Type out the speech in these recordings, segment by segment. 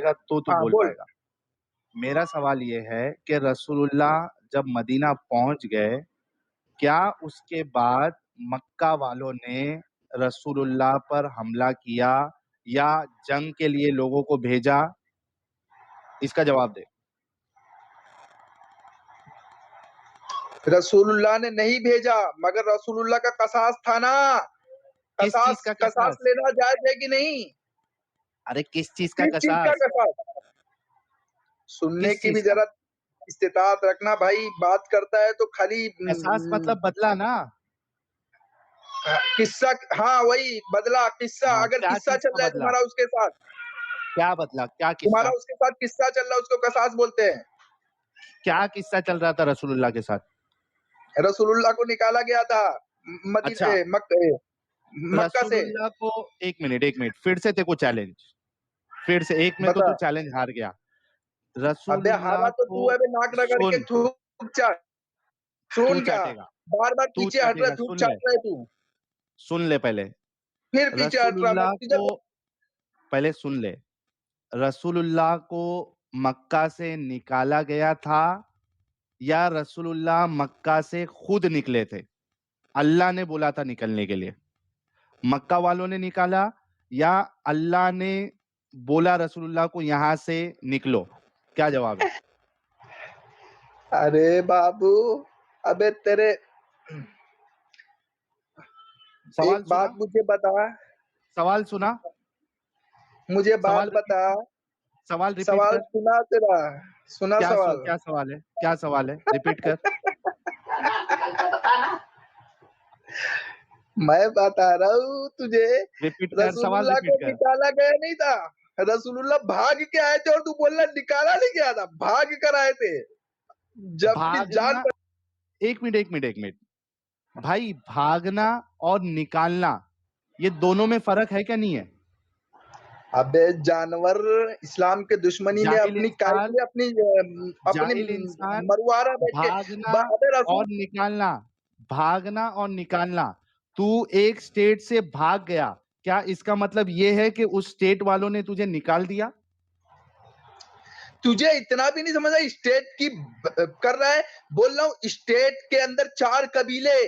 बोलेगा तो तू हाँ बोल बोल। पाएगा। मेरा सवाल ये है कि रसूलुल्लाह जब मदीना पहुंच गए, क्या उसके बाद मक्का वालों ने रसूलुल्लाह पर हमला किया या जंग के लिए लोगों को भेजा? इसका जवाब दे। रसूलुल्लाह ने नहीं भेजा, मगर रसूलुल्लाह का कसास था ना। किस चीज कसास का कसास कसास? लेना जायज है कि नहीं? अरे किस चीज का किस चीज का कसास? कसास? सुनने किस की भी चीज का? जरा इस्तिताअत रखना भाई। बात करता है तो खाली कसास मतलब बदला ना। किस्सा। हाँ वही बदला किस्सा। हाँ, अगर क्या किस्सा चीज चल का रहा है बदला? तुम्हारा उसके साथ, क्या बदला? क्या तुम्हारा किस्सा? उसके साथ किस्सा चल रहा है, उसको कसास बोलते हैं। क्या किस्सा चल रहा था रसूलुल्लाह के साथ? रसूलुल्लाह को निकाला गया था अच्छा, मक्का से। रसूलुल्लाह को एक मिनट फिर से तेरे को चैलेंज। फिर से एक में तो बता। तू चैलेंज हार गया। अबे रसूलुल्लाह हाला तो को तू अबे नाक रगड़ के सुन, थूक चाट। तू सुन क्या? चाटेगा, बार बार तू पीछे हट रहा है, चाटेगा, थूक चाट रहा है तू। सुन ले पहले। फिर पीछे हट रहा, मैं रसूलुल्लाह तुझे को पहले सुन ले। रसूलुल्लाह को मक्का से निकाला गया था या रसूलुल्लाह मक्का से खुद निकले थे? अल्लाह ने बोला था निकलने के लिए। मक्का वालों ने निकाला या अल्लाह ने बोला रसूलुल्लाह को यहां से निकलो? क्या जवाब है? अरे बाबू, अबे तेरे सवाल एक सुना? बात मुझे बता। सवाल सुना? मुझे बात सवाल रिपीट बता। कर। सवाल रिपीट सवाल कर। सुना तेरा। सुना सवाल। क्या सवाल है? क्या सवाल है? रिपीट कर। मैं बता रहा हूँ तुझे। रिपीट कर, सवाल रसूलुल्लाह को रिपीट कर। निकाला गया नहीं था। रसूलुल्लाह भाग के आए थे और तू बोल रहा निकाला नहीं गया था, भाग कर आए थे। जब अपनी जान भागना, एक मिनट भाई, भागना और निकालना ये दोनों में फर्क है क्या? नहीं है? अबे जानवर, इस्लाम के दुश्मनी में जाहिल अपनी काय के इंसान, लिए अपनी जाहिल इंसान। मरवारा बैठ के भागना अबे रसूल। और निकालना, भागना और निकालना। तू एक स्टेट से भाग गया, क्या इसका मतलब यह है कि उस स्टेट वालों ने तुझे निकाल दिया? तुझे इतना भी नहीं समझा स्टेट की कर रहा है। बोल रहा हूँ स्टेट के अंदर 4 कबीले,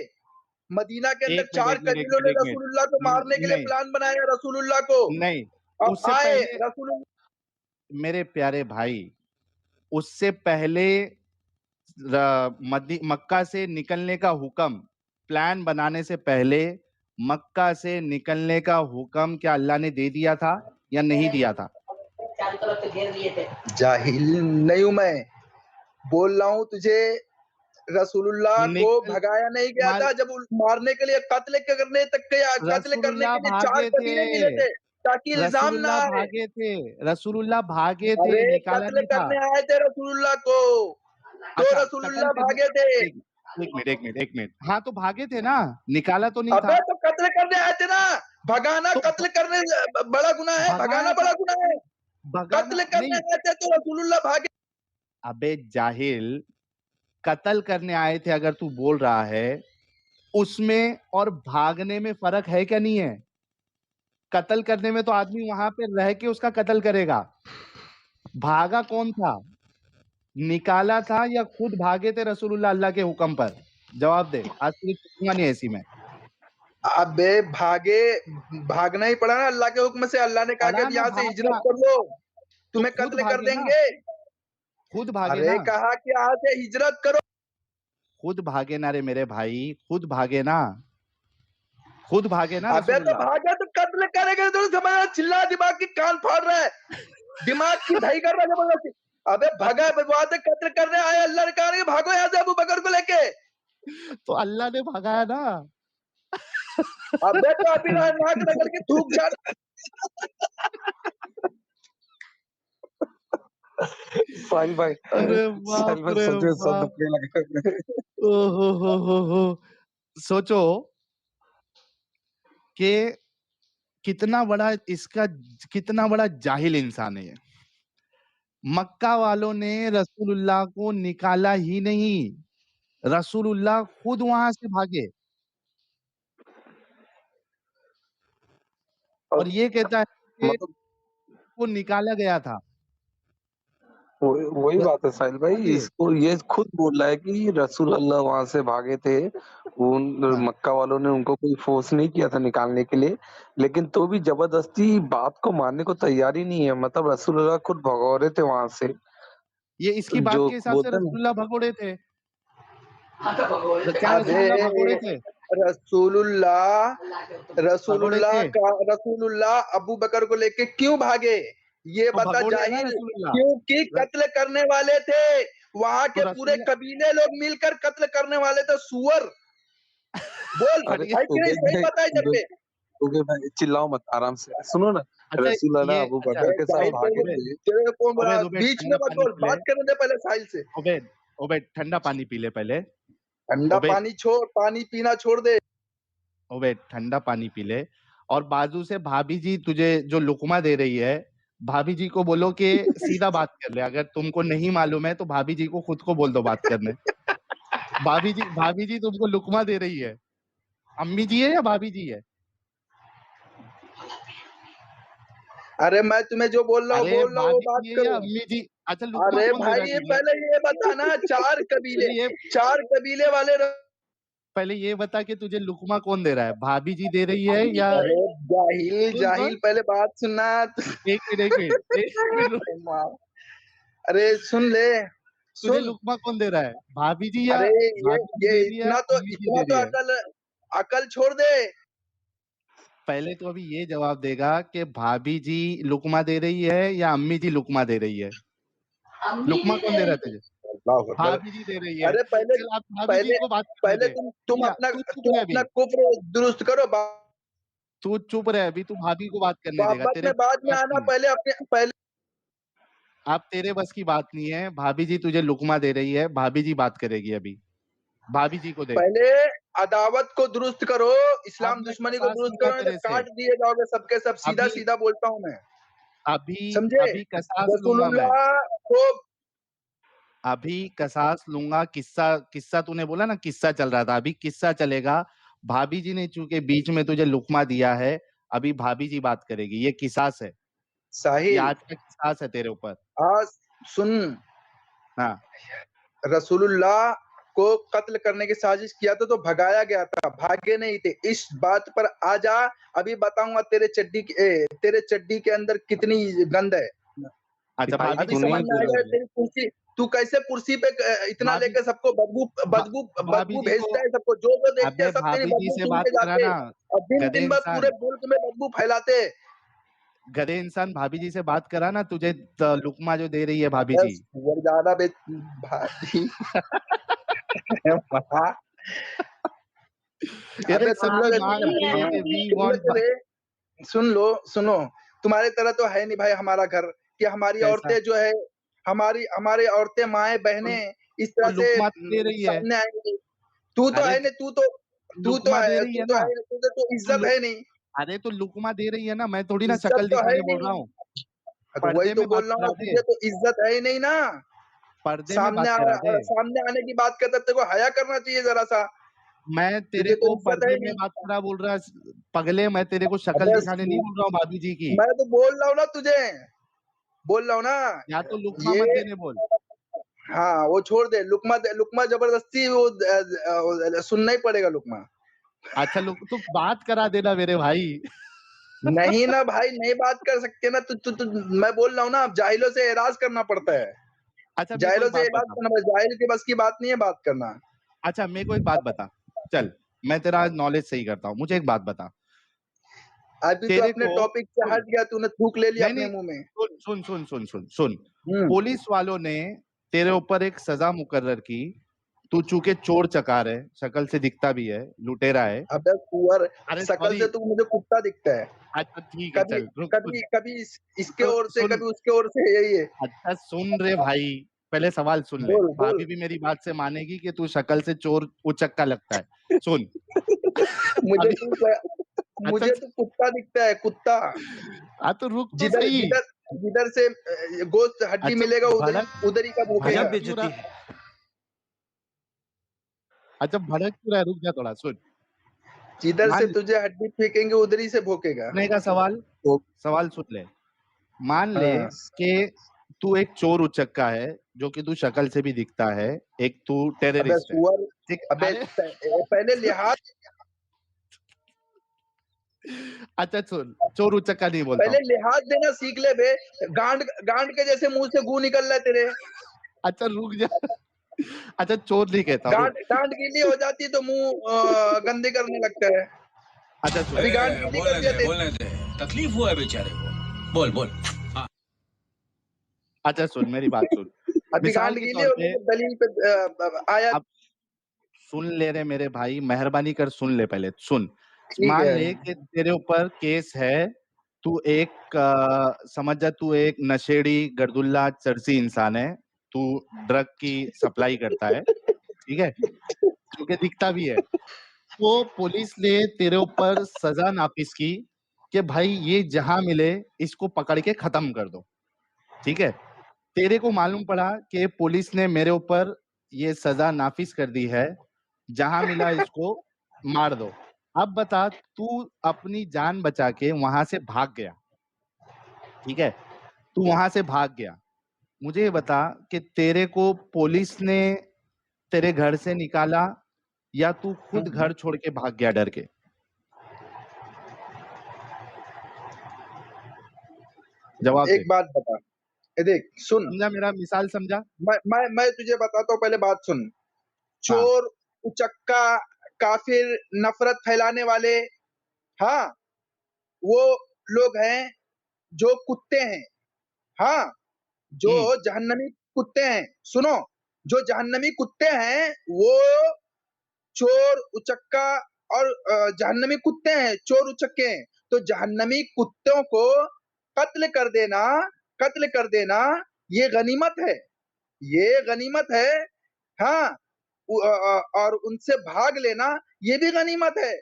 मदीना के अंदर एक मिनट 4 एक मिनट एक कबीलों मिनट ने एक मिनट रसूलुल्लाह को मारने के लिए नहीं, प्लान बनाया रसूलुल्लाह को। नहीं, अब उससे आए पहले रसूलुल्लाह। मेरे प्यारे भाई, उससे पहले मक्का से निकलने का हुक्म, प्लान बनाने से पहले मक्का से निकलने का हुक्म क्या अल्लाह ने दे दिया था या नहीं दिया था? चारों तरफ से घेर लिए थे। जाहिल नहीं हूं मैं, बोल रहा हूँ तुझे। रसूलुल्लाह को निकल भगाया नहीं गया मार था जब मारने के लिए कत्ल करने रसूलुल्लाह के लिए 4 भागे थे, कबीले मिले थे, ताकि इल्जाम ना रसूलुल्लाह आए। भागे थे, रसूलुल्लाह भागे थे, अरे निकाला कत्ल नहीं था। करने आए थे रसूलुल्लाह को, तो अच्छा, कत्ल रसूलुल्लाह करने, भागे थे। एक एक मिनट, हाँ तो भागे थे ना, निकाला तो नहीं अबे था। तो कत्ल करने आए थे ना। भगाना तो कत्ल करने बड़ा गुनाह है, भगाना भगाया था, बड़ा गुनाह है। भगाना कत्ल करने नहीं। आए थे तो रसूलुल्लाह भागे। अबे जाहिल, कत्ल करने आए थे अगर तू बोल रहा है, उसमें और भागने में फर्क है क्या? नहीं है? कत्ल करने में तो आदमी वहां पे रह के उसका कत्ल करेगा। भागा कौन था? निकाला था या खुद भागे थे रसूलुल्लाह अल्लाह के हुक्म पर? जवाब दे, आज तुझे छोड़ूंगा नहीं ऐसी में। अबे भागे, भागना ही पड़ा ना अल्लाह के हुक्म से। अल्लाह ने कहा कि पड़ा अब ना, यहाँ से हिजरत भागना कर लो, तो तुम्हें खुद कत्ल कर भागे ना, देंगे। खुद भागे अरे ना, कहा कि यहाँ से हिजरत करो। खुद भागे ना रे मेरे भाई, खुद भागे ना, खुद भागे ना अबे तो रसूलुल्लाह। भागा तो कत्ल करेंगे तो समझ रहा, चिल्ला दिमाग की कान फाड़ रहा है, दिमाग की दही कर रहा है जबरदस्ती। अबे भगा बर्बाद कत्ल करने आए, अल्लाह ने कहा कि भागो यहाँ से अबू बकर को लेके। तो अल्लाह ने भगाया ना। अबे तो अभी नाक रगड़ के थूक छाड़। साहिल भाई, अरे साहिल बाप भाई रे सोचो सब बाप। दुखने लगे। हो। सोचो कि कितना बड़ा इसका, कितना बड़ा जाहिल इंसान है ये। मक्का वालों ने रसूलुल्लाह को निकाला ही नहीं, रसूलुल्लाह खुद वहां से भागे और और ये कहता है कि मतलब वो निकाला गया था। वही ब बात है साहिल भाई, समझिए। इसको ये खुद बोल रहा है कि रसूल अल्लाह वहाँ से भागे थे। उन हाँ, मक्का वालों ने उनको कोई फोर्स नहीं किया था निकालने के लिए, लेकिन तो भी जबरदस्ती बात को मानने को तैयार ही नहीं है। मतलब रसूल अल्लाह खुद भगौरे थे वहाँ से, ये इसकी बात जो के हिसाब से बोलते हैं ना। रसूलुल्लाह भगोड़े थे। क्या अबे रसूलुल्लाह भगोड़े थे? रसूलुल्लाह भगोड़े रसूलुल्लाह थे? का रसूलुल्लाह अबू बकर को लेके क्यों भागे? ये तो बता भगोड़े है ना जाहिल। रसूलुल्लाह। क्योंकि र कत्ल करने वाले थे, वहां तो के पूरे रसूल कबीले लोग मिलकर कत्ल करने वाले थे। सुअर बोल अरे ये है कि नहीं? सही बताए जब पे उबे भाई चिल्लाओ मत, आराम से सुनो ना। अच्छा रसूल अल्लाह ये अबू अच्छा बकर के साथ जाहिल सुनो भागे उबैद, थे। तेरे को उबैद, उबैद बीच में ठंडा मत पानी बोल, पी ले। बात करने दे पहले साहिल से। उबैद, उबैद ठंडा पानी पी ले पहले। ठंडा उबैद, पानी छोड़, पानी पीना छोड़ दे। उबैद ठंडा पानी पी ले और बाजू से भाभी जी तुझे जो लुकमा दे रही है, भाभी जी को बोलो कि सीधा बात कर ले। अगर तुमको नहीं मालूम है तो भाभी जी को खुद को बोल दो बात करने। भाभी जी तुमको लुकमा दे रही है। अम्मी जी है या भाभी जी है? अरे मैं तुम्हें जो बोल रहा हूँ अरे बोल रहा हूँ वो भाभी बात जी है या करो। अम्मी जी? अच्छा लुकमा अरे कौन दे रहा है भाई तुझे? पहले ये बताना, चार कबीले बता कि तुझे लुकमा कौन दे रहा है? भाभी जी दे रही है या अरे जाहिल सुन जाहिल सुन पहले बात सुनना। एक मिनट एक मिनट रुक। अरे सुन ले, तुझे सुन। लुकमा कौन दे रहा है? भाभी जी या अरे भाभी जी ये दे रही है या अम्मी जी इतना दे तो रही है? अकल अकल छोड़ दे। पहले तो अभी ये जवाब देगा कि भाभी जी लुकमा दे रही है या अम्मी जी लुकमा दे रही है? लुकमा कौन दे रहा है तुझे? अल्लाह अकबर। भाभी जी दे रही है। अरे पहले चल आप भाभी जी पहले को बात करने पहले दे। तुम या अपना तू चुप रह अभी। कुफ्र दुरुस्त करो। तू चुप रह अभी, तू भाभी को बात करने देगा। मोहब्बत तेरे में बस बाद की में बात आना, नहीं है। पहले अपने पहले अब तेरे बस की बात नहीं है। भाभी जी तुझे लुकमा दे रही है। भाभी जी बात करेगी अभी। भाभी जी को दे। पहले अदावत को दुरुस्त करो, अब इस्लाम मैं दुश्मनी को कसास दुरुस्त लूँगा करो, नहीं तो तेरे से। काट दिए जाओगे सबके सब। सीधा अभी सीधा बोलता हूँ मैं, अभी समझे? अभी कसास लूँगा मैं। रसूलुल्लाह को अभी कसास लूँगा। किस्सा किस्सा तूने बोला ना किस्सा चल रहा था, अभी किस्सा चलेगा। भाभी जी ने चूँकि बीच में तुझे लुकमा दिया है, अभी भाभी जी बात करेगी। ये किसास है। ये साहिल आज का किसास है तेरे ऊपर। आज सुन। हाँ, रसूलुल्लाह को कत्ल करने की साजिश किया था तो भगाया गया था, भागे नहीं थे। इस बात पर आ जा, अभी बताऊंगा तेरे चड्डी के अंदर कितनी गंद है। अच्छा भाई भाभी अभी जी तूने से समझ ही बात में करा बोला आएगा है। पहले। तेरी कुर्सी, तू कैसे कुर्सी पे इतना भाभी लेकर सबको बदबू भा बदबू भाभी बदबू जी को भेजता है, सबको जो जो देखते अबे हैं सब तेरी भाभी जी बदबू से सूंघ बात के जाते कराना, हैं। और दिन गधे दिन भर पूरे इंसान। मुल्क में बदबू फैलाते हैं। गधे इंसान भाभी जी से बात कराना, तुझे लुकमा जो दे रही है भाभी जी। बस ज्यादा भाई अरे अबे तुम सबकी लोग माँ रहती है कि वी तुम लोग वांट चले सुनो, तुम्हारे तरह तो है नहीं भाई हमारा घर, कि हमारी कैसा औरतें जो है, हमारी औरतें माएं तो, बहनें इस तो तरह से लुकमा तो दे रही है। सामने आएंगी। तू तो अरे है नहीं, लुकमा दे रही तू है तो ना। है नहीं, तुझे तो तो इज्जत है नहीं। अरे तो लुकमा दे रही है ना, मैं थोड़ी ना इज्जत शक्ल तो है दिखाने ही बोल रहा नहीं। हूँ। तो वही पर्दे तो में बात बोल रहा हूँ, करा दे। तुझे तो इज्जत है ही नहीं ना। पर्दे में बात करा दे। सामने आने की बात करते तेरे को हया करना चाहिए जरा सा। मैं तेरे तुझे तो को इज्जत है पर्दे ही में नहीं। बात करा बोल रहा पगले, मैं तेरे को शक्ल अबे दिखाने नहीं बोल रहा हूँ भाभी जी की। मैं तो बोल रहा हूँ ना तुझे, बोल रहा हूँ ना या तो लुकमा ये। मत देने बोल। हाँ वो छोड़ दे, लुकमा जबरदस्ती वो सुनना ही पड़ेगा लुकमा। अच्छा लुक तो बात करा देना मेरे भाई। नहीं ना भाई, नहीं बात कर सकते ना। तू मैं बोल रहा हूँ ना, अब जाहिलों से एराज करना पड़ता है। अच्छा मेरे को जाहिलों एक से बात एराज बता। करना पड़ता है, जाहिल के बस की बात नहीं है बात करना। अच्छा मेरे को एक बात बता। चल, मैं तेरा आज नॉलेज सही करता हूँ। मुझे एक बात बता। अभी तो तेरे अपने को टॉपिक से सुन, हट गया, तूने थूक ले लिया नहीं, अपने नहीं, मुंह में। सुन। हम्म। पुलिस वालों ने तेरे ऊपर एक सज़ा मुकर्रर की। तू चूँकि चोर चकार है, शक्ल से दिखता भी है, लुटेरा है। अबे सुअर, अरे शकल सॉरी। से तू मुझे कुत्ता दिखता है। अच्छा ठीक है, कभी चल रुक सुन। कभी इसके तो ओर से, सुन, कभी उसके ओर से, यही है। अच्छा सुन रे भाई, पहले सवाल सुन ले। बोल बोल। भाभी भी मेरी बात से मानेगी कि तू शक्ल से चोर उचक्का लगता है। सुन। मुझे अभी तू अच्छा मुझे तो कुत्ता दिखता है, कुत्ता। हाँ तो रुक तो जिधर सही। जिधर जिधर से गोश्त हड्डी अच्छा मिलेगा, भड़क उधर ही का भूखेगा। भड़क क्यों रहा? अच्छा भड़क क्यों रहा है? रुक जा थोड़ा सुन। जिधर से मान तुझे हड्डी फेंकेंगे उधर ही से भोकेगा। सुनने का सवाल, तो सवाल सुन ले। मान ले हाँ कि तू एक चोर उचक्का है, जो कि तू शक्ल से भी दिखता है, एक तू अबे टेररिस्ट है, सुअर, ठीक? अबे अरे पहले लिहाज, अच्छा सुन, चोर उचक्का नहीं बोलता पहले हूँ। लिहाज देना सीख ले बे। गांड गांड के जैसे मुंह से गू निकल रहा है तेरे। अच्छा रुक जा। अच्छा चोर नहीं कहता हूँ, रुक। गांड गांड गीली हो जाती है तो मुंह गंदे करने लगता है। अच्छा सुन, अभी गांड गीली कर दिया तेरी। बोलने दे, तकलीफ हुआ है बेचारे को। बोल बोल। अच्छा सुन, मेरी बात सुन। अभी मिसाल गांड के गीली तौर हो पे गई तो दलील पे आया। अब सुन ले रे मेरे भाई, मेहरबानी कर सुन ले पहले, सुन। ठीक मान है। ले कि तेरे ऊपर केस है, तू एक समझ जा तू एक नशेड़ी, गर्दुल्ला, चरसी इंसान है, तू ड्रग की सप्लाई करता है, ठीक है? जो कि दिखता भी है। तो पुलिस ने तेरे ऊपर सजा नाफिज की कि भाई ये जहां मिले इसको पकड़ के खत्म कर दो, ठीक है? तेरे को मालूम पड़ा कि पुलिस ने मेरे ऊपर ये सजा नाफिज कर दी है, जहां मिला इसको मार दो। अब बता, तू अपनी जान बचा के वहां से भाग गया, ठीक है? तू वहां से भाग गया। मुझे ये बता कि तेरे को पुलिस ने तेरे घर से निकाला या तू खुद घर छोड़ के भाग गया डर के? जवाब दे। एक बात बता, ये देख सुन, समझा मेरा मिसाल, समझा? मैं तुझे बताता हूँ, पहले बात सुन। हाँ, चोर, उचक्का, काफिर, नफरत फैलाने वाले, हाँ, वो लोग हैं जो कुत्ते हैं। हाँ, जो हुँ, जहन्नमी कुत्ते हैं। सुनो, जो जहन्नमी कुत्ते हैं वो चोर, उचक्का और जहन्नमी कुत्ते हैं, चोर उचक्के हैं। तो जहन्नमी कुत्तों को कत्ल कर देना, कत्ल कर देना, ये गनीमत है, ये गनीमत है। हाँ, और उनसे भाग लेना ये भी गनीमत है।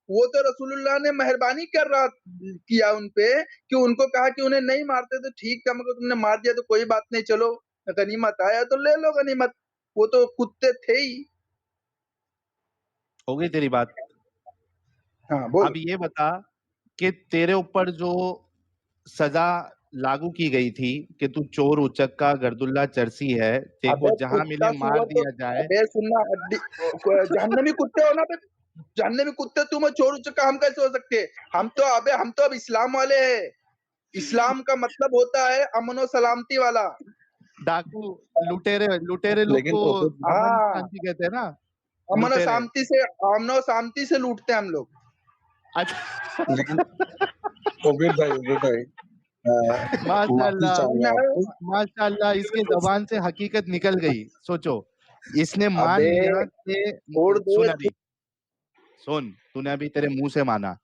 वो तो रसूलुल्लाह ने मेहरबानी किया उन पे, कि उनको कहा कि उन्हें नहीं मारते तो ठीक है, मगर तुमने मार दिया तो कोई बात नहीं, चलो गनीमत आया तो ले लो गनीमत। वो तो कुत्ते थे ही। हो गई तेरी बात। हाँ बोल। अब ये बता कि तेरे ऊपर जो सज़ा लागू की गई थी कि तू चोर, उचक्का, गर्दुल्ला, चरसी है, तेरे को अबे जहाँ मिले कुत्ता मार सुअर तो, दिया जाए। अबे सुनना, जहन्नमी कुत्ते हो ना बे, जहन्नमी कुत्ते तुम चोर उचक्का हम कैसे हो सकते हैं? हम तो अब इस्लाम वाले हैं। इस्लाम का मतलब होता है अमन और सलामती वाला। डाकू, लुटेरे लुटेरे लोग लेकिन को ओबे अमन हाँ, शांति कहते हैं ना, अमन और लुटेरे। शांति से, अमन और शांति से लूटते हैं हम लोग। अच्छा। लेकिन ओबे भाई माफी माशाअल्लाह, समझ में चाहूँगा आया? आपसे। माशाअल्लाह, इसके ज़बान से हकीकत निकल गई। सोचो, इसने मान अबे लिया छोड़ कि दे। सुन, तूने अभी तेरे मुँह से माना।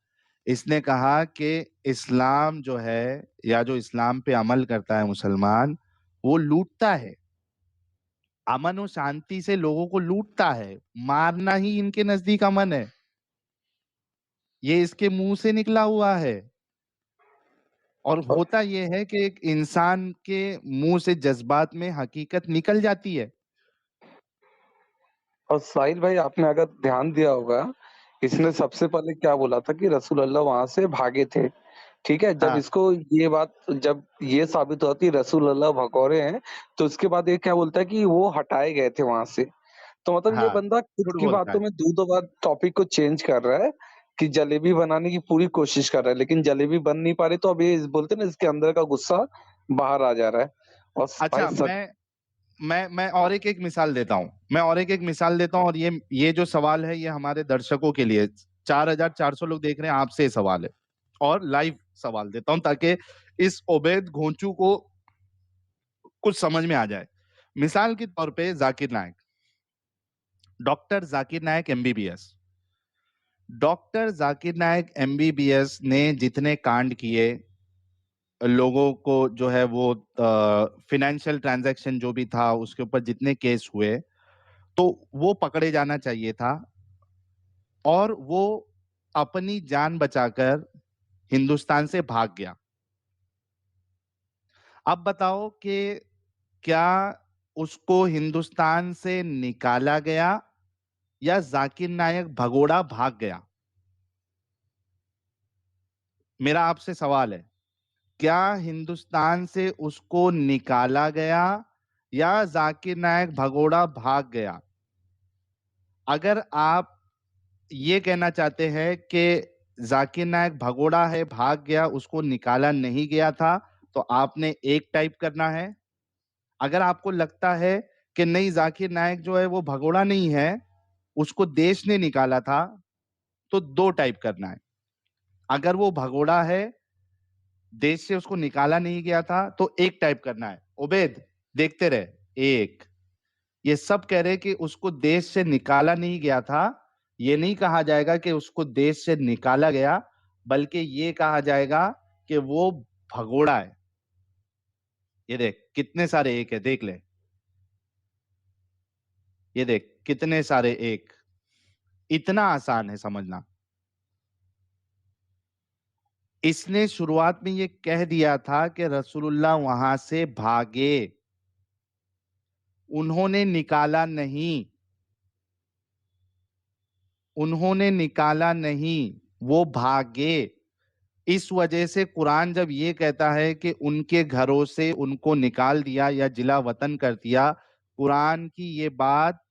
इसने कहा कि इस्लाम जो है या जो इस्लाम पे अमल करता है मुसलमान, वो लूटता है। अमन और शांति से लोगों को लूटता है। मारना ही इनके नज़दीक अमन है। ये इसके मुँह से निकला हुआ है। और होता ये है कि एक इंसान के मुँह से जज़्बात में हकीकत निकल जाती है। और साहिल भाई आपने अगर ध्यान दिया होगा, इसने सबसे पहले क्या बोला था कि रसूलुल्लाह वहां से भागे थे। ठीक है, हाँ, जब ये साबित होती रसूलुल्लाह भगौरे हैं, तो उसके बाद ये क्या बोलता है कि वो हटाए गए थे वहां से। तो मतलब ये हाँ, बंदा खुद झूठ की बोलता बातों है। में दो बार टॉपिक को चेंज कर रहा है कि जलेबी बनाने की पूरी कोशिश कर रहा है, लेकिन जलेबी बन नहीं पा रही, तो अब ये बोलते हैं ना, इसके अंदर का गुस्सा बाहर आ जा रहा है। और भाई अच्छा, सच मैं और एक-एक मिसाल देता हूँ। मैं और एक-एक मिसाल देता हूँ और ये जो सवाल है ये हमारे दर्शकों के लिए 4400 लोग देख रहे हैं, आपसे ये सवाल है और लाइव सवाल देता हूँ ताकि इस उबैद घोंचू को कुछ समझ में आ जाए। मिसाल के तौर पे ज़ाकिर नायक, डॉक्टर ज़ाकिर नायक एमबीबीएस। डॉक्टर ज़ाकिर नायक एमबीबीएस ने जितने कांड किए, लोगों को जो है वो फाइनेंशियल ट्रांज़ैक्शन जो भी था उसके ऊपर जितने केस हुए, तो वो पकड़े जाना चाहिए था और वो अपनी जान बचाकर हिंदुस्तान से भाग गया। अब बताओ कि क्या उसको हिंदुस्तान से निकाला गया या ज़ाकिर नायक भगोड़ा भाग गया? मेरा आपसे सवाल है, क्या हिंदुस्तान से उसको निकाला गया या जाकिर नायक भगोड़ा भाग गया? अगर आप ये कहना चाहते हैं कि जाकिर नायक भगोड़ा है, भाग गया, उसको निकाला नहीं गया था, तो आपने एक टाइप करना है। अगर आपको लगता है कि नहीं, जाकिर नायक जो है वो भगोड़ा नहीं है, उसको देश ने निकाला था, तो दो टाइप करना है। अगर वो भगोड़ा है, देश से उसको निकाला नहीं गया था, तो एक टाइप करना है। उबैद देखते रहे, एक। ये सब कह रहे कि उसको देश से निकाला नहीं गया था। ये नहीं कहा जाएगा कि उसको देश से निकाला गया, बल्कि ये कहा जाएगा कि वो भगोड़ा है। ये देख कितने सारे एक है, देख ले। ये देख कितने सारे एक। इतना आसान है समझना। इसने शुरुआत में ये कह दिया था कि रसूलुल्लाह वहां से भागे, उन्होंने निकाला नहीं, उन्होंने निकाला नहीं, वो भागे। इस वजह से कुरान जब ये कहता है कि उनके घरों से उनको निकाल दिया या जिला वतन कर दिया, कुरान की ये बात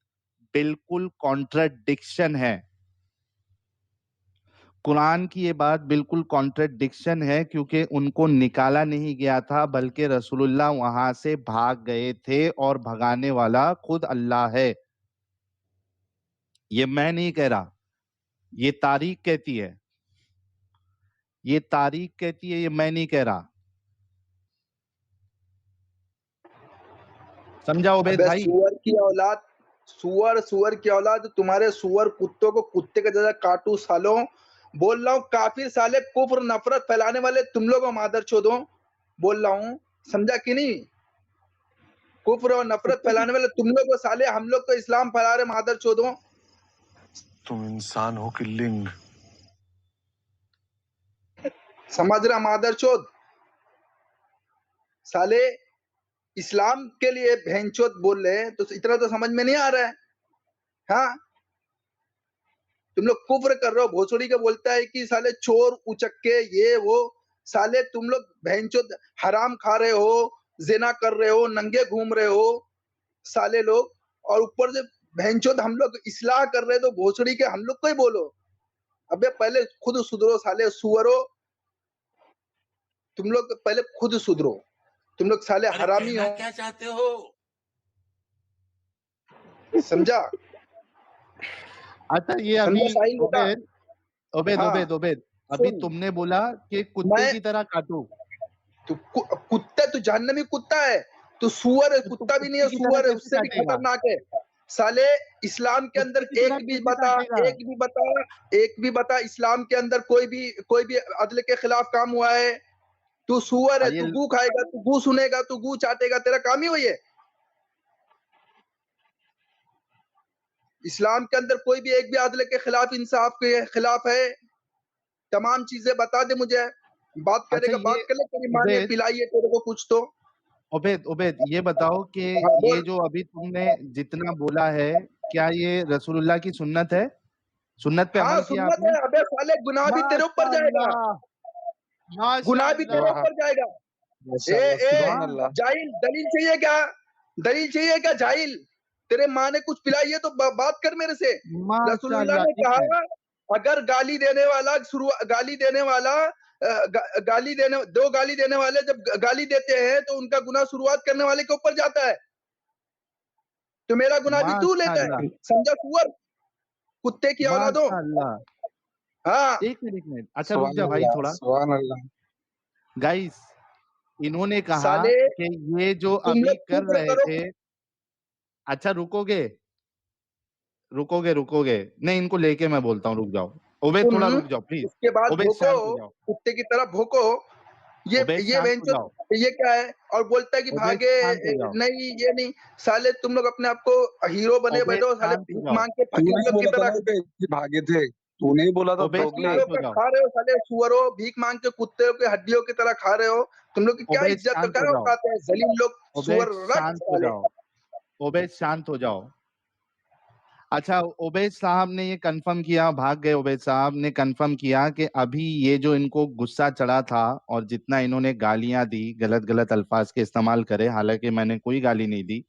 बिल्कुल कॉन्ट्रडिक्शन है। कुरान की ये बात बिल्कुल कॉन्ट्रडिक्शन है, क्योंकि उनको निकाला नहीं गया था, बल्कि रसूलुल्लाह वहां से भाग गए थे और भगाने वाला खुद अल्लाह है। ये मैं नहीं कह रहा, ये तारीख कहती है, ये तारीख कहती है, ये मैं नहीं कह रहा। समझा उबैद अबे भाई? सुअर की औलाद, तुम्हारे सुअर कुत्तों को कुत्ते के जैसा काटू सालों। बोल रहा हूँ काफिर साले, कुफ्र नफरत फैलाने वाले तुम लोग हो मादर चोदो। बोल रहा हूँ, समझा कि नहीं? कुफ्र और नफरत फैलाने वाले तुम लोग हो साले, हम लोग तो इस्लाम फैला रहे मादर चोदो। तुम इंसान हो कि लिंग? समझ रहा मादर चोद? साले इस्लाम के लिए भैंचोद बोल रहे हैं, तो इतना तो समझ में नहीं आ रहा है। हाँ, तुम लोग कुफ्र कर रहे हो। भोसड़ी के बोलता है कि साले चोर उचक्के ये वो। साले तुम लोग भैंचोद हराम खा रहे हो, जिना कर रहे हो, नंगे घूम रहे हो साले लोग, और ऊपर से भैंचोद हम लोग इस्लाह कर रहे हैं, तो भोसड़ी के हम लोग को ही बोलो। अबे पहले खुद सुधरो साले सुअरो, तुम लोग पहले खुद सुधरो। तुम लोग साले अरे हरामी कहना हो, क्या चाहते हो? समझा? अच्छा, ये समझा अभी साहिल बेटा? उबैद उबैद हाँ उबैद उबैद, अभी सुन, तुमने बोला कि कुत्ते मैं की तरह काटू, कुत्ता, तू जहन्नमी कुत्ता है, तू सुअर है, तो तू कुत्ता भी नहीं है, कुत्ते की तरह सुअर है, कैसे उससे भी काटेगा? खतरनाक है। साले इस्लाम के अंदर कुत्ते की तरह कैसे काटेगा? एक भी बता इस्लाम के अंदर कोई भी अदल के खिलाफ काम हुआ है? तू सुअर है, ये तू गू खाएगा, तू गू सुनेगा, तू गू चाटेगा, तेरा काम ही वही है। इस्लाम के अंदर कोई भी एक भी अदल के खिलाफ, इंसाफ के खिलाफ है? तमाम चीजें बता दे मुझे। बात अच्छा, करेगा, ये बात कर ले, तेरी माँ ने उबैद पिलाई है तेरे को कुछ तो। उबैद उबैद, ये बताओ कि हाँ ये बोल। जो अभी तुमने जितना बोला है, क्या ये रसूलुल्लाह की सुन्नत है? सुन्नत पे हाँ अमल किया सुन्नत आपने? है। अबे साले गुनाह भी तेरे ऊपर जाएगा, माशाअल्लाह, गुनाह भी तेरे माशाअल्लाह, ऊपर जाएगा। ए माशाल्लाह, ए सुभान माश अल्लाह। जाहिल, दलील चाहिए क्या? दलील चाहिए क्या जाहिल? तेरे माँ ने कुछ पिलाई है तो बात कर मेरे से। रसूलुल्लाह माशाअल्लाह, ने एक मिनट। कहा, अगर गाली देने वाला दो गाली देने वाले जब गाली देते हैं तो उनका गुनाह शुरुआत करने वाले के ऊपर जाता है, तो मेरा गुनाह भी तू लेता माशाअल्लाह, है। समझा सुअर, कुत्ते की औलादो। माशाअल्लाह। हाँ एक मिनट, अच्छा रुक सुभान जा भाई अल्लाह, थोड़ा। सुभान अल्लाह। गाइस, इन्होंने कहा साले, कि ये जो तुम अभी लोग कर कुफ्र रहे करो। थे, अच्छा रुकोगे? रुकोगे रुकोगे? नहीं, इनको लेके मैं बोलता हूँ, रुक जाओ। उबैद सुन, थोड़ा रुक जाओ प्लीज। उसके बाद उबैद भोको, शांत हो जाओ। कुत्ते की तरह भोको। उबैद ये शांत हो वेंचर, जाओ। ये क्या है? और बोलता है कि उबैद भागे। शांत हो जाओ। नहीं ये नहीं। साले तुम लोग अपने आप को हीरो बने उबैद बैठो, साले शांत हो भीख जाओ। मांग के तू फकीर नहीं लोग की बोला था तरह। ना कि भागे थे? तू नहीं बोला था उबैद फकीर दोगले? शांत लोग हो का जाओ। खा रहे हो साले सुअरों, भीख मांग के कुत्ते के हड्डियों की तरह खा रहे हो। तुम लोग की क्या उबैद इज्जत शांत हो क्या जाओ। औकात है? जलील लोग, उबैद सुअर रख शांत हो साले। जाओ। उबैद शांत हो जाओ। अच्छा, उबैद साहब ने ये कन्फर्म किया, भाग गए उबैद साहब ने कन्फर्म किया कि अभी ये जो इनको गुस्सा चढ़ा था और जितना इन्होंने गालियां दी, गलत-गलत अल्फाज के इस्तेमाल करे, हालांकि मैंने कोई गाली नहीं दी,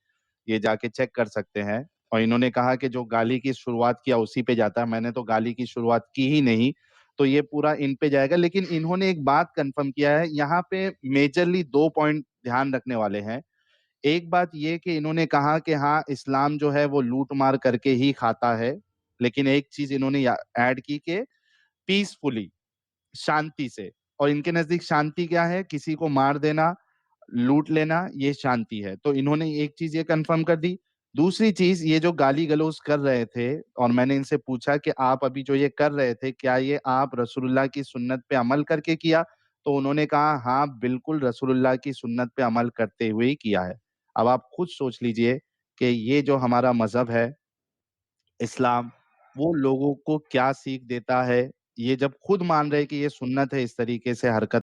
ये जाके चेक कर सकते हैं। और इन्होंने कहा कि जो गाली की शुरुआत किया उसी पे जाता है, मैंने तो गाली की शुरुआत की ही नहीं, तो ये पूरा इन पे जाएगा। लेकिन इन्होंने एक बात कन्फर्म किया है, यहाँ पे मेजरली 2 पॉइंट ध्यान रखने वाले हैं। एक बात ये कि इन्होंने कहा कि हाँ, इस्लाम जो है वो लूट-मार करके ही खाता है। लेकिन एक चीज़ इन्होंने या ऐड की कि पीसफुली, शांति से, और इनके नज़दीक शांति क्या है? किसी को मार देना, लूट लेना, ये शांति है। तो इन्होंने एक चीज़ ये कन्फर्म कर दी। दूसरी चीज़, ये जो गाली-गलौज कर रहे थे और मैंने इनसे पूछा कि आप अभी जो ये कर रहे थे, क्या ये आप रसूलुल्लाह की सुन्नत पे अमल करके किया? तो उन्होंने कहा, हाँ, बिल्कुल रसूलुल्लाह की सुन्नत पे अमल करते हुए ही किया है। अब आप खुद सोच लीजिए कि ये जो हमारा मज़हब है, इस्लाम, वो लोगों को क्या सीख देता है। ये जब खुद मान रहे हैं कि ये सुन्नत है इस तरीके से हरकत